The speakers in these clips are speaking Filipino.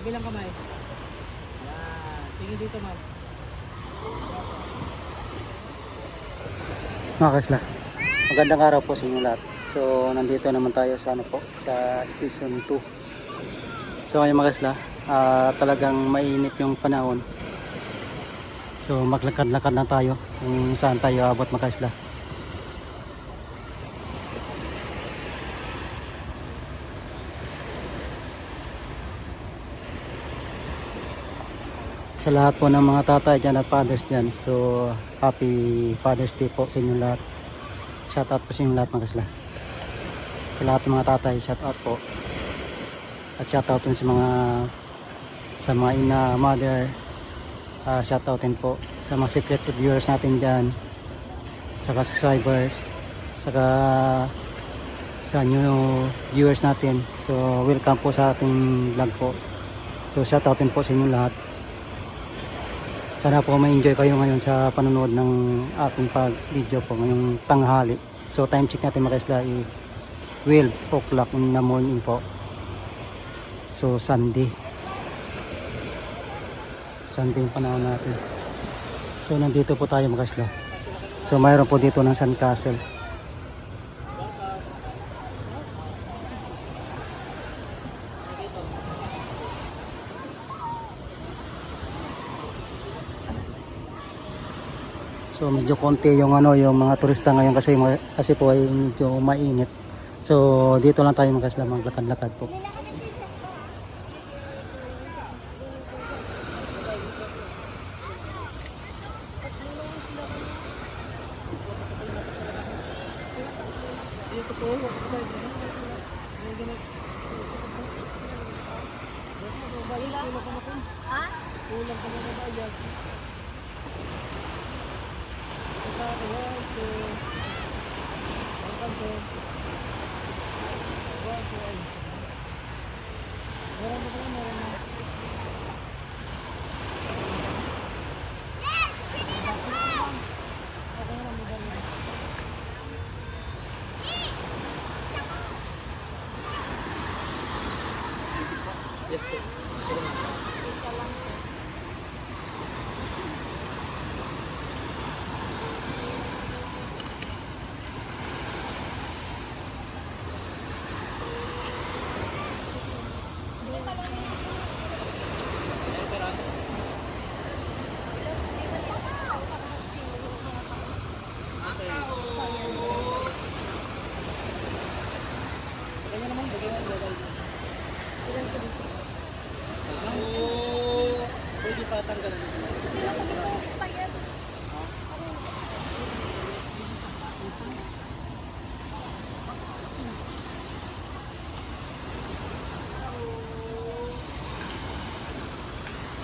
Kabilang kamay. Yan. Tingin dito, ma'am. Mga kasla, magandang araw po sa inyo lahat. So nandito naman tayo sa ano po, sa station 2. So ngayon mga kasla, talagang mainit yung panahon. So maglakad-lakad na tayo kung saan tayo abot mga kasla. Sa lahat po ng mga tatay dyan at fathers dyan, so happy Father's Day po sa inyo lahat. Shout out po sa inyo lahat mga kasla. Sa lahat ng mga tatay, shout out po. At shout out din sa mga ina, mother. Shout out din po sa mga secret viewers natin dyan, saka subscribers, saka sa new viewers natin. So welcome po sa ating vlog po. So shout out din po sa inyo lahat. Sana po ma-enjoy kayo ngayon sa panonood ng ating pag-video po ngayong tanghali. So time check natin mga kasla ay 12 o'clock in the morning po. So Sunday yung panahon natin. So nandito po tayo mga kasla. So mayroon po dito ng Sun Castle. So medyo konti yung yung mga turista ngayon kasi po ay medyo mainit. So dito lang tayo mga kasla, maglakad-lakad po. Dito po. Ha? Kulang ka na na ba? Yes. Ito, ayan. So, ang kanto. Ayan, so, ay. Meron na. Okay naman, maganda na. Yes po. Kanya naman, bigyan mo dito. Pwede pa tanggalan.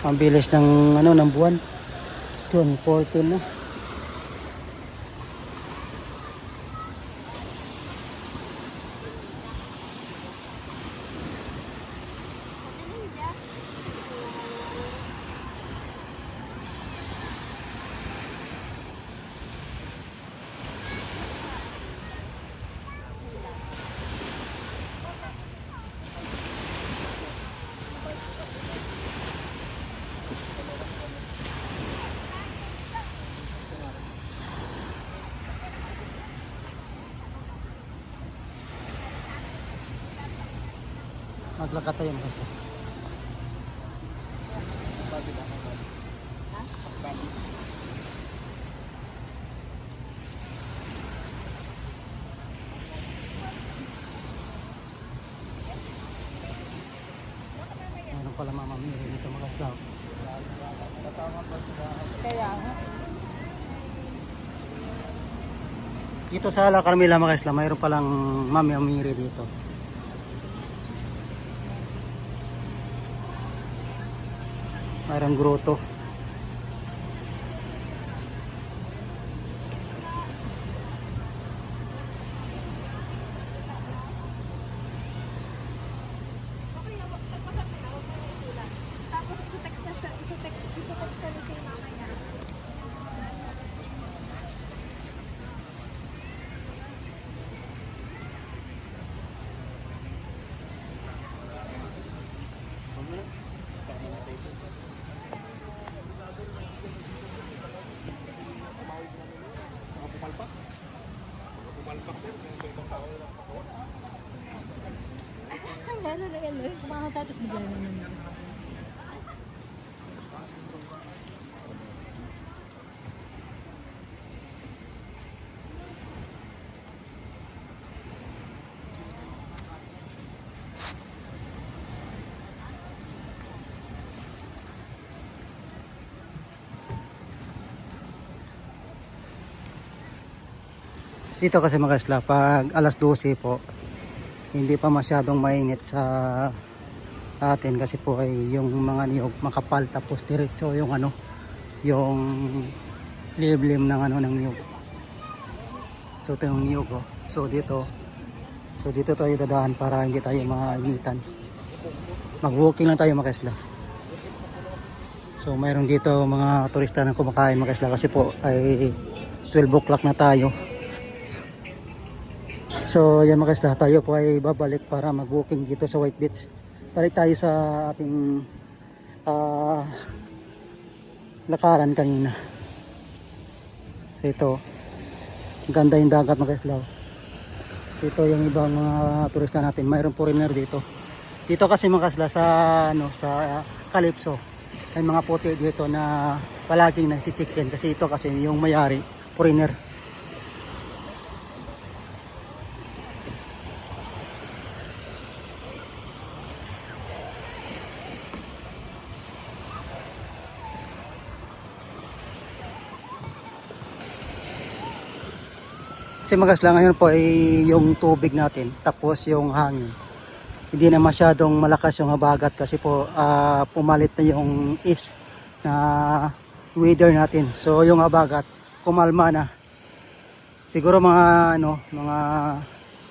Ang bilis ng ng buwan. June 14 na. Maglakad tayo mga kasla. Meron pala mamamili dito mga kasla. Kaya nga. Dito sa La Carmela mga kasla, mayroon palang mamamili dito. Mayroong grotto. ano, kumakanta tayo, tapos bigla naman na. Dito kasi mga kasla, pag alas 12 po, hindi pa masyadong mainit sa atin kasi po ay yung mga niyog makapal tapos diretso yung ano, yung liblim ng ano ng niyog. So ito yung niyog oh. So dito tayo dadaan para hindi tayo mainitan. Mag-walking lang tayo mga kasla. So mayroon dito mga turista na kumakain mga kasla kasi po ay 12 o'clock na tayo. So yan mga kasla, tayo po ay babalik para mag-walking dito sa White Beach. Balik tayo sa ating lakaran kanina. So ito, ganda yung dagat mga kasla. Ito yung ibang mga turista natin, mayroong foreigner dito. Dito kasi mga kasla sa ano, sa Calypso, may mga puti dito na palaging nagchi-chicken kasi ito kasi yung may-ari foreigner. Kasi magasla ngayon po ay yung tubig natin tapos yung hangin. Hindi na masyadong malakas yung habagat kasi po pumalit na yung east na weather natin. So yung habagat kumalma na. Siguro mga ano, mga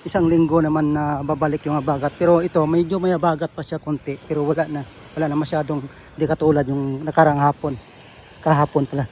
isang linggo naman na babalik yung habagat. Pero ito medyo may habagat pa siya konti pero wala na masyadong, di katulad yung nakarang hapon. Kahapon pala.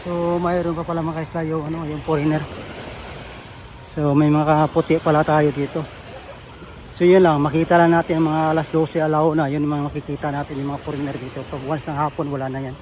So mayroon pa pala mga kaisla yung, ano, yung foreigner. So may mga puti pala tayo dito. So yun lang, makita lang natin mga alas 12 alaw na, yun yung mga makikita natin yung mga foreigner dito. Pag once ng hapon wala na yan.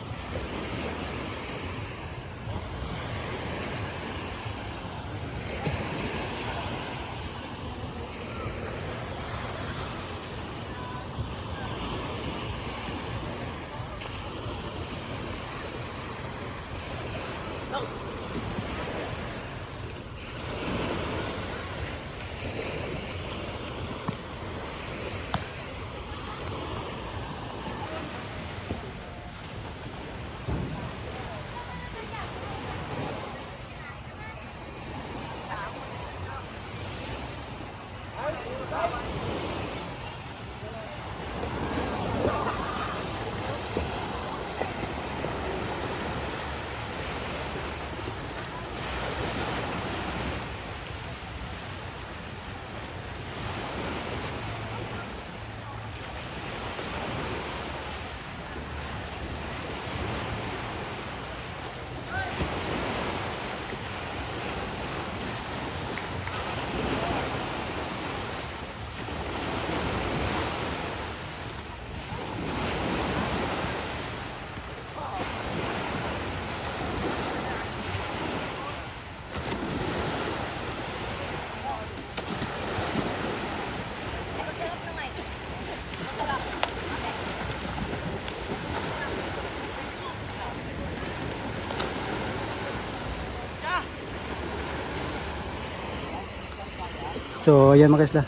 So ayan mga kasla,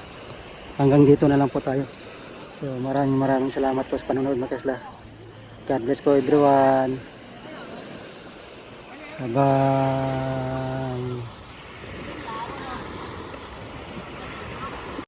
hanggang dito na lang po tayo. So maraming salamat po sa panonood mga kasla. God bless po everyone. Bye bye.